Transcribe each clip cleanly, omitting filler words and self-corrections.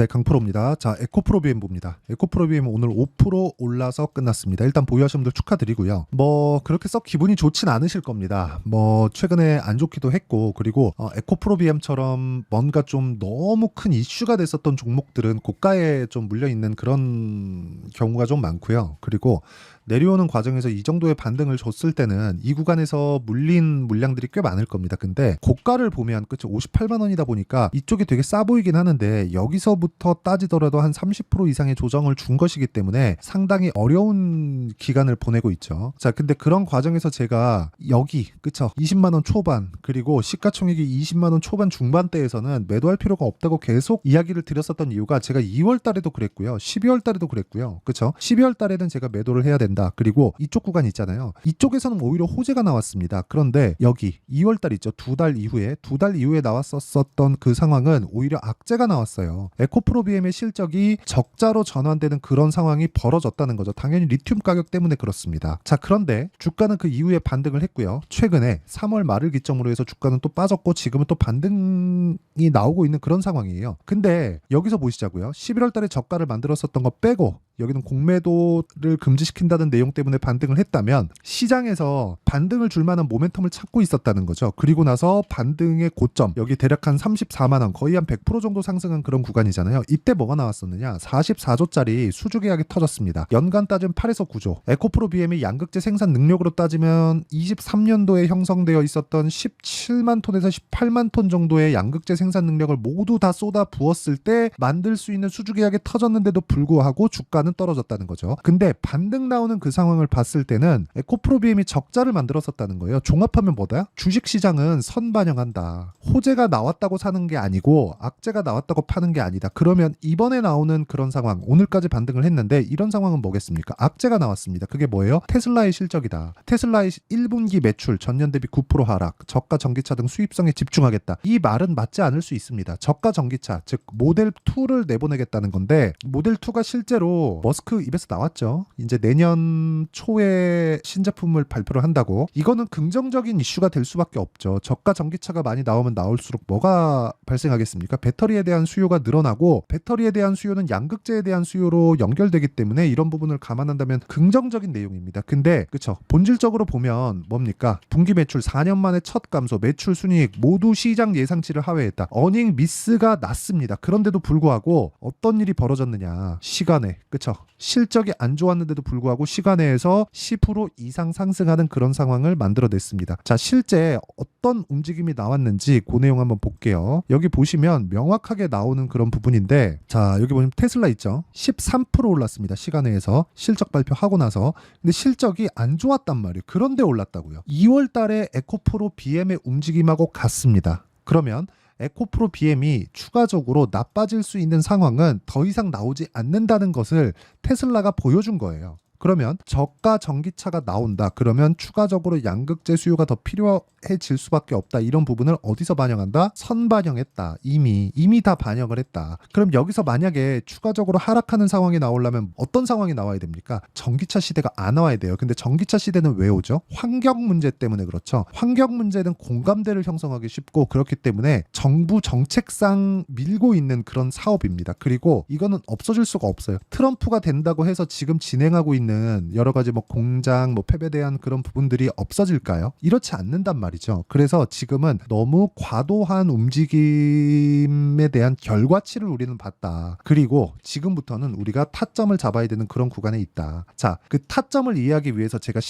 네, 강프로입니다. 자, 에코프로 BM 봅니다. 에코프로 BM 오늘 5% 올라서 끝났습니다. 일단 보유하신 분들 축하드리고요. 뭐 그렇게 썩 기분이 좋진 않으실 겁니다. 뭐 최근에 안 좋기도 했고, 그리고 에코프로 BM처럼 뭔가 좀 너무 큰 이슈가 됐었던 종목들은 고가에 좀 물려 있는 그런 경우가 좀 많고요. 그리고 내려오는 과정에서 이 정도의 반등을 줬을 때는 이 구간에서 물린 물량들이 꽤 많을 겁니다. 근데 고가를 보면 그쵸, 58만 원이다 보니까 이쪽이 되게 싸 보이긴 하는데 여기서부터 따지더라도 한 30% 이상의 조정을 준 것이기 때문에 상당히 어려운 기간을 보내고 있죠. 자, 근데 그런 과정에서 제가 여기 그쵸, 20만 원 초반 그리고 시가총액이 20만 원 초반 중반대에서는 매도할 필요가 없다고 계속 이야기를 드렸었던 이유가 제가 2월 달에도 그랬고요. 12월 달에도 그랬고요. 그쵸? 12월 달에는 제가 매도를 해야 된다. 그리고 이쪽 구간 있잖아요. 이쪽에서는 오히려 호재가 나왔습니다. 그런데 여기 2월 달 있죠. 두 달 이후에 나왔었던 그 상황은 오히려 악재가 나왔어요. 에코프로 BM의 실적이 적자로 전환되는 그런 상황이 벌어졌다는 거죠. 당연히 리튬 가격 때문에 그렇습니다. 자, 그런데 주가는 그 이후에 반등을 했고요. 최근에 3월 말을 기점으로 해서 주가는 또 빠졌고 지금은 또 반등이 나오고 있는 그런 상황이에요. 근데 여기서 보시자고요. 11월 달에 저가를 만들었었던 거 빼고 여기는 공매도를 금지시킨다는 내용 때문에 반등을 했다면 시장에서 반등을 줄 만한 모멘텀을 찾고 있었다는 거죠. 그리고 나서 반등의 고점, 여기 대략 한 34만 원, 거의 한 100% 정도 상승한 그런 구간이잖아요. 이때 뭐가 나왔었느냐? 44조짜리 수주 계약이 터졌습니다. 연간 따지면 8에서 9조. 에코프로 BM의 양극재 생산 능력으로 따지면 23년도에 형성되어 있었던 17만 톤에서 18만 톤 정도의 양극재 생산 능력을 모두 다 쏟아 부었을 때 만들 수 있는 수주 계약이 터졌는데도 불구하고 주가는 떨어졌다는 거죠. 근데 반등 나오는 그 상황을 봤을 때는 에코프로 BM이 적자를 만들었었다는 거예요. 종합하면 뭐다? 주식시장은 선반영한다. 호재가 나왔다고 사는 게 아니고 악재가 나왔다고 파는 게 아니다. 그러면 이번에 나오는 그런 상황, 오늘까지 반등을 했는데 이런 상황은 뭐겠습니까? 악재가 나왔습니다. 그게 뭐예요? 테슬라의 실적이다. 테슬라의 1분기 매출 전년 대비 9% 하락, 저가 전기차 등 수입성에 집중하겠다. 이 말은 맞지 않을 수 있습니다. 저가 전기차, 즉 모델 2를 내보내겠다는 건데 모델 2가 실제로 머스크 입에서 나왔죠. 이제 내년 초에 신제품을 발표를 한다고. 이거는 긍정적인 이슈가 될 수밖에 없죠. 저가 전기차가 많이 나오면 나올수록 뭐가 발생하겠습니까? 배터리에 대한 수요가 늘어나고 배터리에 대한 수요는 양극재에 대한 수요로 연결되기 때문에 이런 부분을 감안한다면 긍정적인 내용입니다. 근데 그쵸, 본질적으로 보면 뭡니까? 분기 매출 4년 만에 첫 감소, 매출 순이익 모두 시장 예상치를 하회했다. 어닝 미스가 났습니다. 그런데도 불구하고 어떤 일이 벌어졌느냐? 시간에 그쵸? 실적이 안 좋았는데도 불구하고 시간에서 10% 이상 상승하는 그런 상황을 만들어냈습니다. 자, 실제 어떤 움직임이 나왔는지 그 내용 한번 볼게요. 여기 보시면 명확하게 나오는 그런 부분인데, 자, 여기 보시면 테슬라 있죠? 13% 올랐습니다. 시간에서 실적 발표하고 나서. 근데 실적이 안 좋았단 말이에요. 그런데 올랐다고요. 2월 달에 에코프로 BM의 움직임하고 같습니다. 그러면 에코프로 BM이 추가적으로 나빠질 수 있는 상황은 더 이상 나오지 않는다는 것을 테슬라가 보여준 거예요. 그러면 저가 전기차가 나온다. 그러면 추가적으로 양극재 수요가 더 필요해질 수밖에 없다. 이런 부분을 어디서 반영한다? 선반영했다. 이미 다 반영을 했다. 그럼 여기서 만약에 추가적으로 하락하는 상황이 나오려면 어떤 상황이 나와야 됩니까? 전기차 시대가 안 나와야 돼요. 근데 전기차 시대는 왜 오죠? 환경 문제 때문에 그렇죠. 환경 문제는 공감대를 형성하기 쉽고 그렇기 때문에 정부 정책상 밀고 있는 그런 사업입니다. 그리고 이거는 없어질 수가 없어요. 트럼프가 된다고 해서 지금 진행하고 있는 여러 가지 뭐 공장, 뭐 폐배에 대한 그런 부분들이 없어질까요? 이렇지 않는단 말이죠. 그래서 지금은 너무 과도한 움직임에 대한 결과치를 우리는 봤다. 그리고 지금부터는 우리가 타점을 잡아야 되는 그런 구간에 있다. 자, 그 타점을 이해하기 위해서 제가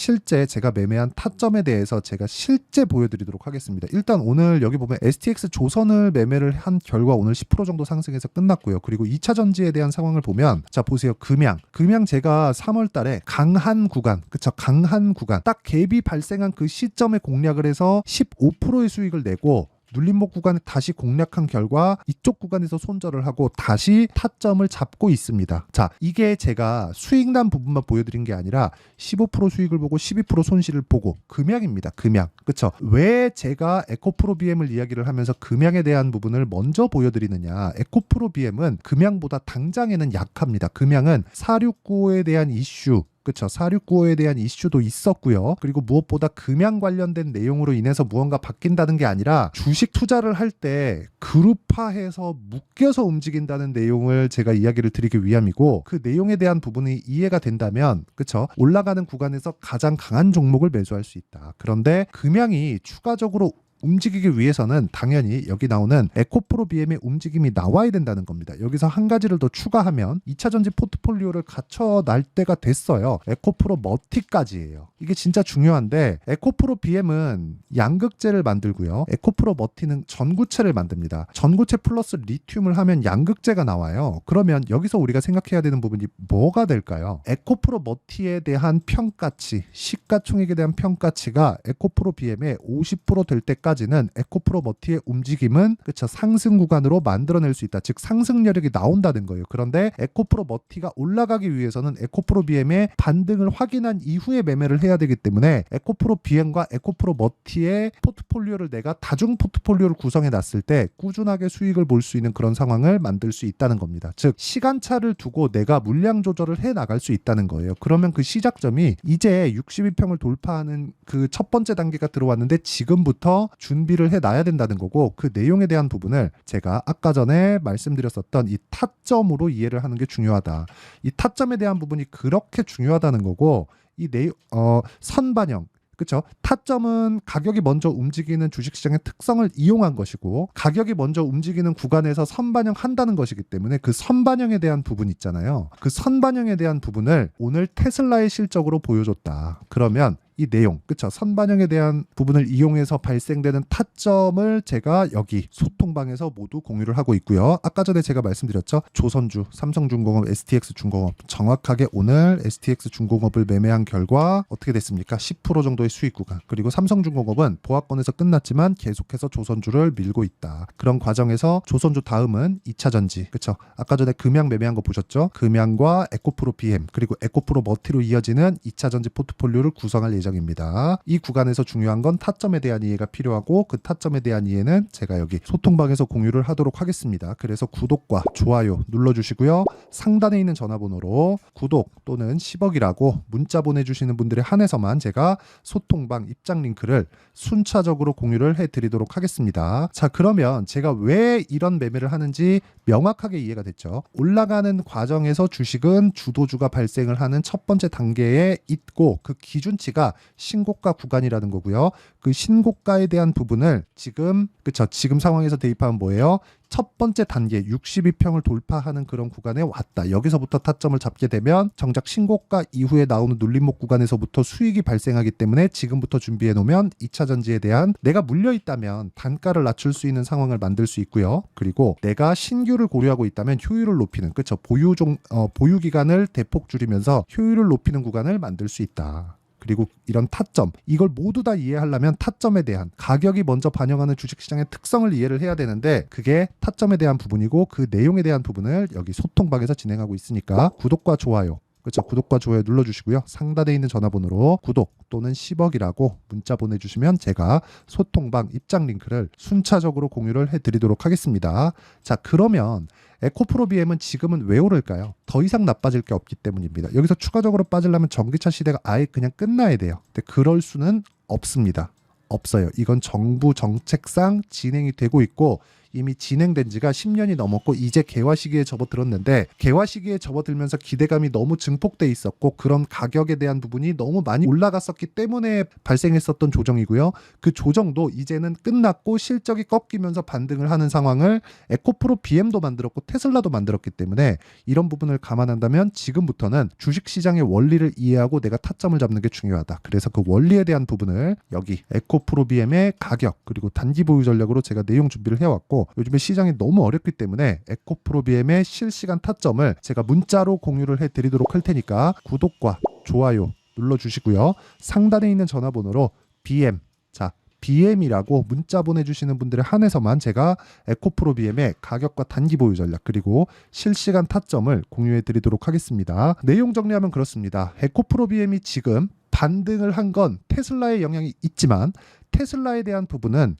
매매한 타점에 대해서 제가 실제 보여드리도록 하겠습니다. 일단 오늘 여기 보면 STX 조선을 매매를 한 결과 오늘 10% 정도 상승해서 끝났고요. 그리고 2차 전지에 대한 상황을 보면 자, 보세요. 금양 제가 3월 달에 강한 구간, 그쵸? 강한 구간. 딱 갭이 발생한 그 시점에 공략을 해서 15%의 수익을 내고 눌림목 구간에 다시 공략한 결과 이쪽 구간에서 손절을 하고 다시 타점을 잡고 있습니다. 자, 이게 제가 수익 난 부분만 보여드린 게 아니라 15% 수익을 보고 12% 손실을 보고 금양입니다. 금양. 그쵸? 왜 제가 에코프로 BM을 이야기를 하면서 금양에 대한 부분을 먼저 보여드리느냐. 에코프로 BM은 금양보다 당장에는 약합니다. 금양은 469에 대한 이슈, 그쵸? 4695에 대한 이슈도 있었고요. 그리고 무엇보다 금양 관련된 내용으로 인해서 무언가 바뀐다는 게 아니라 주식 투자를 할 때 그룹화해서 묶여서 움직인다는 내용을 제가 이야기를 드리기 위함이고, 그 내용에 대한 부분이 이해가 된다면 그쵸? 올라가는 구간에서 가장 강한 종목을 매수할 수 있다. 그런데 금양이 추가적으로 움직이기 위해서는 당연히 여기 나오는 에코프로 BM의 움직임이 나와야 된다는 겁니다. 여기서 한 가지를 더 추가하면 2차전지 포트폴리오를 갖춰 날 때가 됐어요. 에코프로 머티까지예요. 이게 진짜 중요한데, 에코프로 BM은 양극재를 만들고요. 에코프로 머티는 전구체를 만듭니다. 전구체 플러스 리튬을 하면 양극재가 나와요. 그러면 여기서 우리가 생각해야 되는 부분이 뭐가 될까요? 에코프로 머티에 대한 평가치, 시가총액에 대한 평가치가 에코프로 BM의 50% 될 때까지 는 에코프로 머티의 움직임은 그쵸, 상승 구간으로 만들어낼 수 있다. 즉 상승여력이 나온다는 거예요. 그런데 에코프로 머티가 올라가기 위해서는 에코프로 BM의 반등을 확인한 이후에 매매를 해야 되기 때문에 에코프로 BM과 에코프로 머티의 포트폴리오를 내가 다중 포트폴리오를 구성해 놨을 때 꾸준하게 수익을 볼 수 있는 그런 상황을 만들 수 있다는 겁니다. 즉 시간차를 두고 내가 물량 조절을 해 나갈 수 있다는 거예요. 그러면 그 시작점이 이제 62평을 돌파하는 그 첫 번째 단계가 들어왔는데 지금부터 준비를 해놔야 된다는 거고, 그 내용에 대한 부분을 제가 아까 전에 말씀드렸었던 이 타점으로 이해를 하는 게 중요하다. 이 타점에 대한 부분이 그렇게 중요하다는 거고, 이 선반영, 그렇죠? 타점은 가격이 먼저 움직이는 주식시장의 특성을 이용한 것이고, 가격이 먼저 움직이는 구간에서 선반영 한다는 것이기 때문에 그 선반영에 대한 부분 있잖아요. 그 선반영에 대한 부분을 오늘 테슬라의 실적으로 보여줬다. 그러면 이 내용, 그쵸? 선반영에 대한 부분을 이용해서 발생되는 타점을 제가 여기 소통방에서 모두 공유를 하고 있고요. 아까 전에 제가 말씀드렸죠. 조선주, 삼성중공업, STX중공업, 정확하게 오늘 STX중공업을 매매한 결과 어떻게 됐습니까? 10% 정도의 수익 구간. 그리고 삼성중공업은 보합권에서 끝났지만 계속해서 조선주를 밀고 있다. 그런 과정에서 조선주 다음은 2차전지, 그쵸? 아까 전에 금양 매매한 거 보셨죠? 금양과 에코프로 BM, 그리고 에코프로 머티로 이어지는 2차전지 포트폴리오를 구성할 예정 입니다. 이 구간에서 중요한 건 타점에 대한 이해가 필요하고, 그 타점에 대한 이해는 제가 여기 소통방에서 공유를 하도록 하겠습니다. 그래서 구독과 좋아요 눌러주시고요. 상단에 있는 전화번호로 구독 또는 10억이라고 문자 보내주시는 분들에 한해서만 제가 소통방 입장 링크를 순차적으로 공유를 해드리도록 하겠습니다. 자, 그러면 제가 왜 이런 매매를 하는지 명확하게 이해가 됐죠. 올라가는 과정에서 주식은 주도주가 발생을 하는 첫 번째 단계에 있고, 그 기준치가 신고가 구간이라는 거고요. 그 신고가에 대한 부분을 지금 상황에서 대입하면 뭐예요? 첫 번째 단계 62평을 돌파하는 그런 구간에 왔다. 여기서부터 타점을 잡게 되면 정작 신고가 이후에 나오는 눌림목 구간에서부터 수익이 발생하기 때문에 지금부터 준비해 놓으면 2차 전지에 대한, 내가 물려 있다면 단가를 낮출 수 있는 상황을 만들 수 있고요. 그리고 내가 신규를 고려하고 있다면 효율을 높이는, 보유 기간을 대폭 줄이면서 효율을 높이는 구간을 만들 수 있다. 그리고 이런 타점, 이걸 모두 다 이해하려면 타점에 대한, 가격이 먼저 반영하는 주식시장의 특성을 이해를 해야 되는데, 그게 타점에 대한 부분이고, 그 내용에 대한 부분을 여기 소통방에서 진행하고 있으니까 구독과 좋아요, 그렇죠? 구독과 좋아요 눌러주시고요. 상단에 있는 전화번호로 구독 또는 10억이라고 문자 보내주시면 제가 소통방 입장 링크를 순차적으로 공유를 해드리도록 하겠습니다. 자, 그러면 에코프로 BM은 지금은 왜 오를까요? 더 이상 나빠질 게 없기 때문입니다. 여기서 추가적으로 빠지려면 전기차 시대가 아예 그냥 끝나야 돼요. 근데 그럴 수는 없습니다. 없어요. 이건 정부 정책상 진행이 되고 있고, 이미 진행된 지가 10년이 넘었고 이제 개화 시기에 접어들었는데, 개화 시기에 접어들면서 기대감이 너무 증폭돼 있었고, 그런 가격에 대한 부분이 너무 많이 올라갔었기 때문에 발생했었던 조정이고요. 그 조정도 이제는 끝났고 실적이 꺾이면서 반등을 하는 상황을 에코프로 BM도 만들었고 테슬라도 만들었기 때문에, 이런 부분을 감안한다면 지금부터는 주식시장의 원리를 이해하고 내가 타점을 잡는 게 중요하다. 그래서 그 원리에 대한 부분을 여기 에코프로 BM의 가격 그리고 단기 보유 전략으로 제가 내용 준비를 해왔고, 요즘에 시장이 너무 어렵기 때문에 에코프로 BM의 실시간 타점을 제가 문자로 공유를 해드리도록 할 테니까 구독과 좋아요 눌러주시고요. 상단에 있는 전화번호로 BM, BM이라고 문자 보내주시는 분들에 한해서만 제가 에코프로 BM의 가격과 단기 보유 전략 그리고 실시간 타점을 공유해 드리도록 하겠습니다. 내용 정리하면 그렇습니다. 에코프로 BM이 지금 반등을 한 건 테슬라의 영향이 있지만, 테슬라에 대한 부분은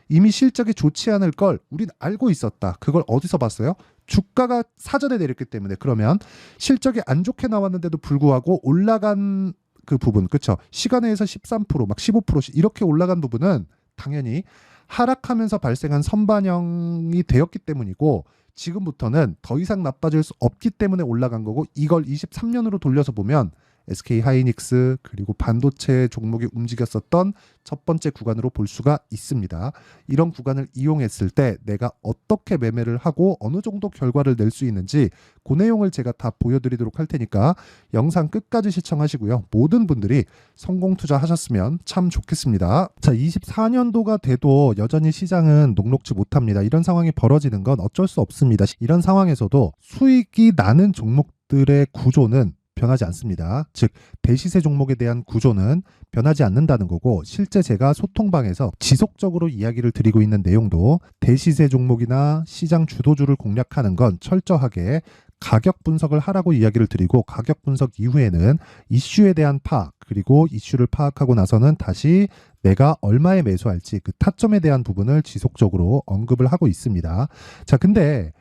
이미 실적이 좋지 않을 걸 우린 알고 있었다. 그걸 어디서 봤어요? 주가가 사전에 내렸기 때문에 그러면 실적이 안 좋게 나왔는데도 불구하고 올라간 그 부분, 그쵸? 시간에서 13%, 막 15% 이렇게 올라간 부분은 당연히 하락하면서 발생한 선반영이 되었기 때문이고 지금부터는 더 이상 나빠질 수 없기 때문에 올라간 거고 이걸 23년으로 돌려서 보면 SK 하이닉스 그리고 반도체 종목이 움직였었던 첫 번째 구간으로 볼 수가 있습니다. 이런 구간을 이용했을 때 내가 어떻게 매매를 하고 어느 정도 결과를 낼 수 있는지 그 내용을 제가 다 보여드리도록 할 테니까 영상 끝까지 시청하시고요. 모든 분들이 성공 투자하셨으면 참 좋겠습니다. 자, 24년도가 돼도 여전히 시장은 녹록지 못합니다. 이런 상황이 벌어지는 건 어쩔 수 없습니다. 이런 상황에서도 수익이 나는 종목들의 구조는 변하지 않습니다. 즉 대시세 종목에 대한 구조는 변하지 않는다는 거고 실제 제가 소통방에서 지속적으로 이야기를 드리고 있는 내용도 대시세 종목이나 시장 주도주를 공략하는 건 철저하게 가격 분석을 하라고 이야기를 드리고 가격 분석 이후에는 이슈에 대한 파악 그리고 이슈를 파악하고 나서는 다시 내가 얼마에 매수할지 그 타점에 대한 부분을 지속적으로 언급을 하고 있습니다. 자, 근데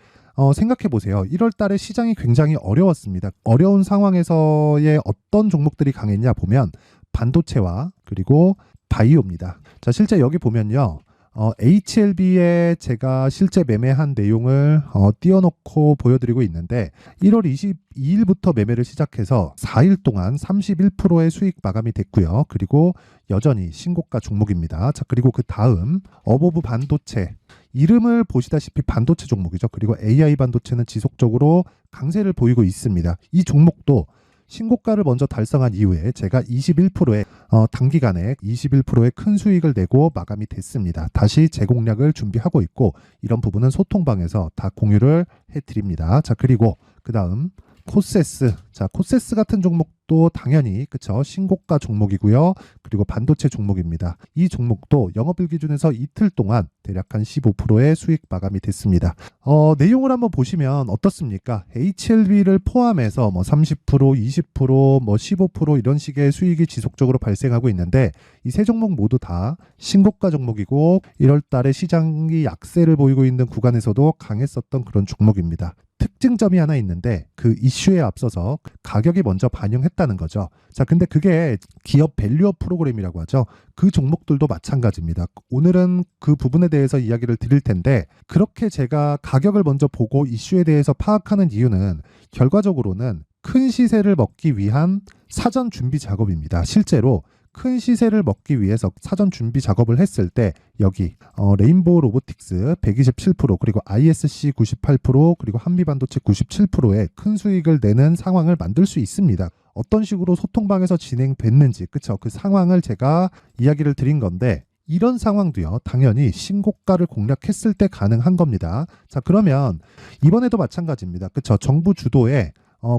생각해 보세요. 1월 달에 시장이 굉장히 어려웠습니다. 어려운 상황에서의 어떤 종목들이 강했냐 보면 반도체와 그리고 바이오입니다. 자, 실제 여기 보면요. HLB에 제가 실제 매매한 내용을 띄워놓고 보여드리고 있는데 1월 22일부터 매매를 시작해서 4일 동안 31%의 수익 마감이 됐고요. 그리고 여전히 신고가 종목입니다. 자, 그리고 그 다음 어보브 반도체 이름을 보시다시피 반도체 종목이죠. 그리고 AI 반도체는 지속적으로 강세를 보이고 있습니다. 이 종목도 신고가를 먼저 달성한 이후에 제가 21%의 단기간에 21%의 큰 수익을 내고 마감이 됐습니다. 다시 재공략을 준비하고 있고 이런 부분은 소통방에서 다 공유를 해드립니다. 자, 그리고 그 다음 코세스. 자, 코세스 같은 종목도 당연히 그쵸 신고가 종목이고요. 그리고 반도체 종목입니다. 이 종목도 영업일 기준에서 이틀 동안 대략 한 15%의 수익 마감이 됐습니다. 내용을 한번 보시면 어떻습니까? HLB를 포함해서 뭐 30%, 20%, 뭐 15% 이런 식의 수익이 지속적으로 발생하고 있는데 이 세 종목 모두 다 신고가 종목이고 1월 달에 시장이 약세를 보이고 있는 구간에서도 강했었던 그런 종목입니다. 특징점이 하나 있는데 그 이슈에 앞서서 가격이 먼저 반영했다는 거죠. 자, 근데 그게 기업 밸류업 프로그램이라고 하죠. 그 종목들도 마찬가지입니다. 오늘은 그 부분에 대해서 이야기를 드릴 텐데 그렇게 제가 가격을 먼저 보고 이슈에 대해서 파악하는 이유는 결과적으로는 큰 시세를 먹기 위한 사전 준비 작업입니다. 실제로 큰 시세를 먹기 위해서 사전 준비 작업을 했을 때 여기 레인보우 로보틱스 127% 그리고 ISC 98% 그리고 한미반도체 97%의 큰 수익을 내는 상황을 만들 수 있습니다. 어떤 식으로 소통방에서 진행됐는지 그쵸? 그 상황을 제가 이야기를 드린 건데 이런 상황도요 당연히 신고가를 공략했을 때 가능한 겁니다. 자, 그러면 이번에도 마찬가지입니다. 그쵸? 정부 주도의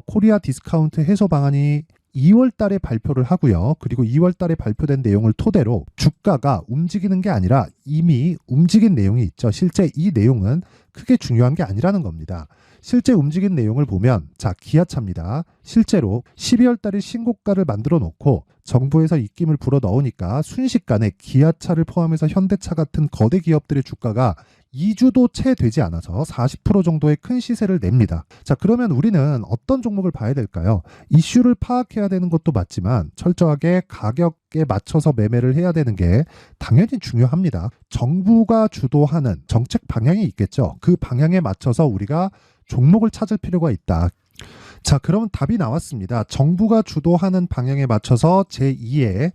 코리아 디스카운트 해소 방안이 2월 달에 발표를 하고요. 그리고 2월 달에 발표된 내용을 토대로 주가가 움직이는 게 아니라 이미 움직인 내용이 있죠. 실제 이 내용은 크게 중요한 게 아니라는 겁니다. 실제 움직인 내용을 보면 자, 기아차입니다. 실제로 12월 달에 신고가를 만들어 놓고 정부에서 입김을 불어 넣으니까 순식간에 기아차를 포함해서 현대차 같은 거대 기업들의 주가가 2주도 채 되지 않아서 40% 정도의 큰 시세를 냅니다. 자, 그러면 우리는 어떤 종목을 봐야 될까요? 이슈를 파악해야 되는 것도 맞지만 철저하게 가격에 맞춰서 매매를 해야 되는 게 당연히 중요합니다. 정부가 주도하는 정책 방향이 있겠죠. 그 방향에 맞춰서 우리가 종목을 찾을 필요가 있다. 자, 그럼 답이 나왔습니다. 정부가 주도하는 방향에 맞춰서 제2의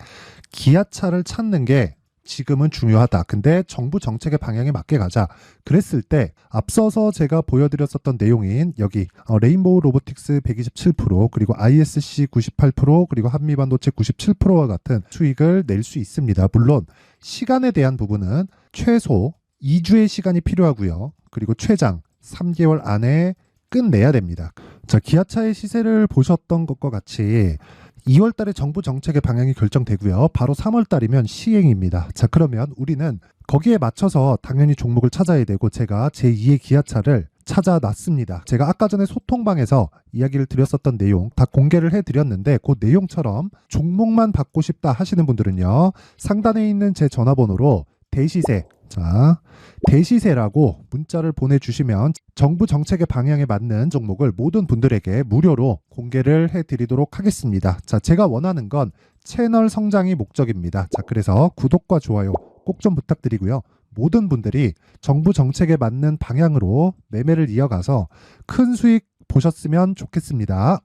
기아차를 찾는 게 지금은 중요하다. 근데 정부 정책의 방향에 맞게 가자. 그랬을 때 앞서서 제가 보여드렸었던 내용인 여기 레인보우 로보틱스 127% 그리고 ISC 98% 그리고 한미반도체 97%와 같은 수익을 낼 수 있습니다. 물론 시간에 대한 부분은 최소 2주의 시간이 필요하고요. 그리고 최장 3개월 안에 끝내야 됩니다. 자, 기아차의 시세를 보셨던 것과 같이 2월 달에 정부 정책의 방향이 결정되고요. 바로 3월 달이면 시행입니다. 자, 그러면 우리는 거기에 맞춰서 당연히 종목을 찾아야 되고 제가 제2의 기아차를 찾아놨습니다. 제가 아까 전에 소통방에서 이야기를 드렸었던 내용 다 공개를 해드렸는데 그 내용처럼 종목만 받고 싶다 하시는 분들은요. 상단에 있는 제 전화번호로 대시세 자, 대시세라고 문자를 보내주시면 정부 정책의 방향에 맞는 종목을 모든 분들에게 무료로 공개를 해드리도록 하겠습니다. 자, 제가 원하는 건 채널 성장이 목적입니다. 자, 그래서 구독과 좋아요 꼭 좀 부탁드리고요. 모든 분들이 정부 정책에 맞는 방향으로 매매를 이어가서 큰 수익 보셨으면 좋겠습니다.